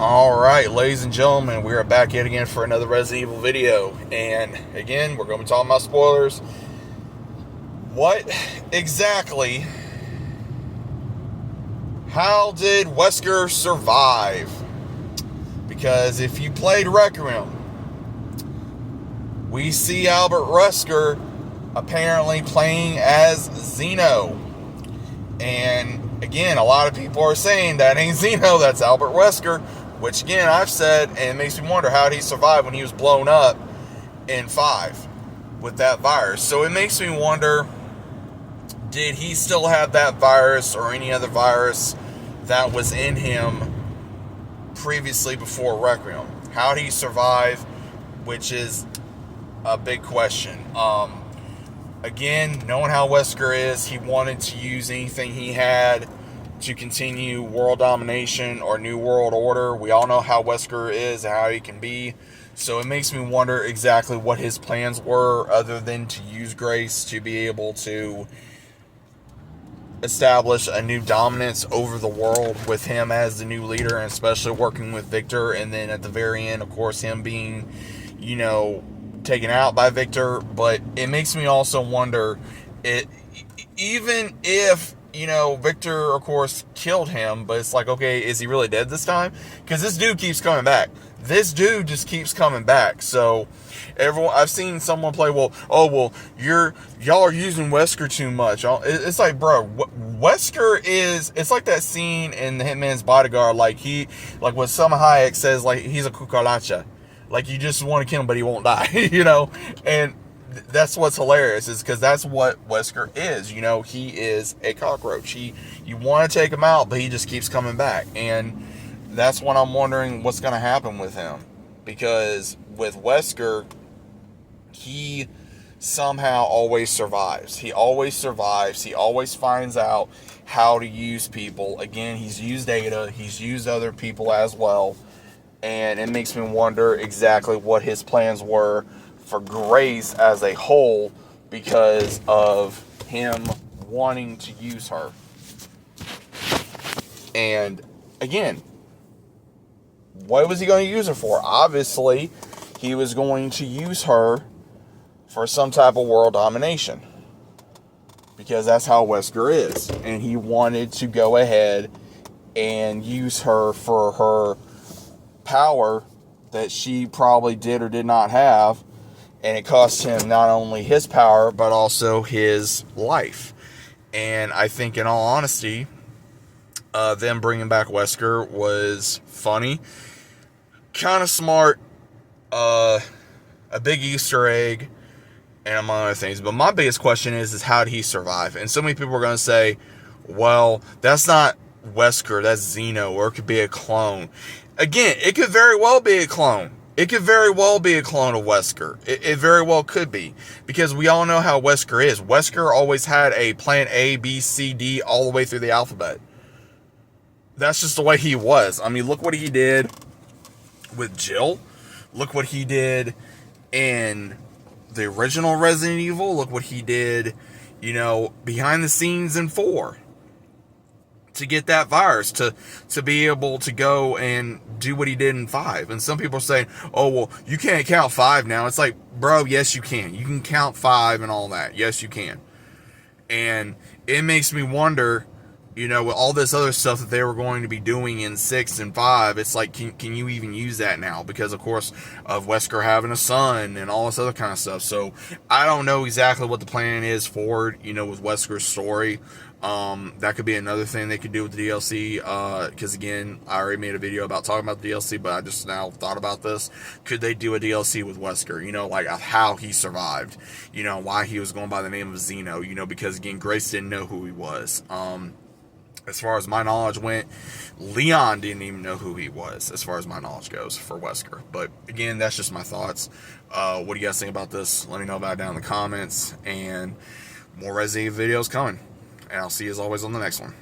Alright, ladies and gentlemen, we are back yet again for another Resident Evil video. And again, we're going to be talking about spoilers. What exactly, how did Wesker survive? Because if you played Requiem, we see Albert Wesker apparently playing as Zeno. And again, a lot of people are saying that ain't Zeno, that's Albert Wesker. Which again, I've said, and it makes me wonder how did he survive when he was blown up in 5 with that virus. So it makes me wonder, did he still have that virus or any other virus that was in him previously before Requiem? How did he survive? Which is a big question. Again, knowing how Wesker is, he wanted to use anything he had to continue world domination or New World Order. We all know how Wesker is and how he can be. So it makes me wonder exactly what his plans were, other than to use Grace to be able to establish a new dominance over the world with him as the new leader, and especially working with Victor. And then at the very end, of course, him being, taken out by Victor. But it makes me also wonder, even if Victor, of course, killed him, but it's like, okay, is he really dead this time? Because this dude keeps coming back. This dude just keeps coming back. So, I've seen someone play, y'all are using Wesker too much. It's like, bro, Wesker is, it's like that scene in The Hitman's Bodyguard, like what Selma Hayek says, like, he's a cucaracha. Like, you just want to kill him, but he won't die, and that's what's hilarious, is because that's what Wesker is. He is a cockroach. You want to take him out, but he just keeps coming back. And that's what I'm wondering what's going to happen with him. Because with Wesker, he somehow always survives. He always survives. He always finds out how to use people. Again, he's used Ada. He's used other people as well. And it makes me wonder exactly what his plans were for Grace as a whole, because of him wanting to use her. And again, what was he going to use her for? Obviously, he was going to use her for some type of world domination, because that's how Wesker is. And he wanted to go ahead and use her for her power that she probably did or did not have. And it cost him not only his power, but also his life. And I think, in all honesty, them bringing back Wesker was funny, kind of smart, a big Easter egg, and among other things. But my biggest question is how did he survive? And so many people are going to say, well, that's not Wesker, that's Zeno, or it could be a clone. Again, it could very well be a clone. It could very well be a clone of Wesker. It very well could be. Because we all know how Wesker is. Wesker always had a plan A, B, C, D, all the way through the alphabet. That's just the way he was. I mean, look what he did with Jill. Look what he did in the original Resident Evil. Look what he did, behind the scenes in 4. To get that virus, to be able to go and do what he did in 5. And some people are saying, oh, well, you can't count 5 now. It's like, bro, yes, you can. You can count 5 and all that. Yes, you can. And it makes me wonder, with all this other stuff that they were going to be doing in 6 and 5, it's like, can you even use that now? Because, of course, of Wesker having a son and all this other kind of stuff. So, I don't know exactly what the plan is forward, with Wesker's story. That could be another thing they could do with the DLC, because again, I already made a video about talking about the DLC, but I just now thought about this. Could they do a DLC with Wesker, like how he survived, why he was going by the name of Zeno, because again, Grace didn't know who he was. As far as my knowledge went, Leon didn't even know who he was, as far as my knowledge goes, for Wesker. But again, that's just my thoughts. What do you guys think about this? Let me know about it down in the comments, and more Resident Evil videos coming. And I'll see you as always on the next one.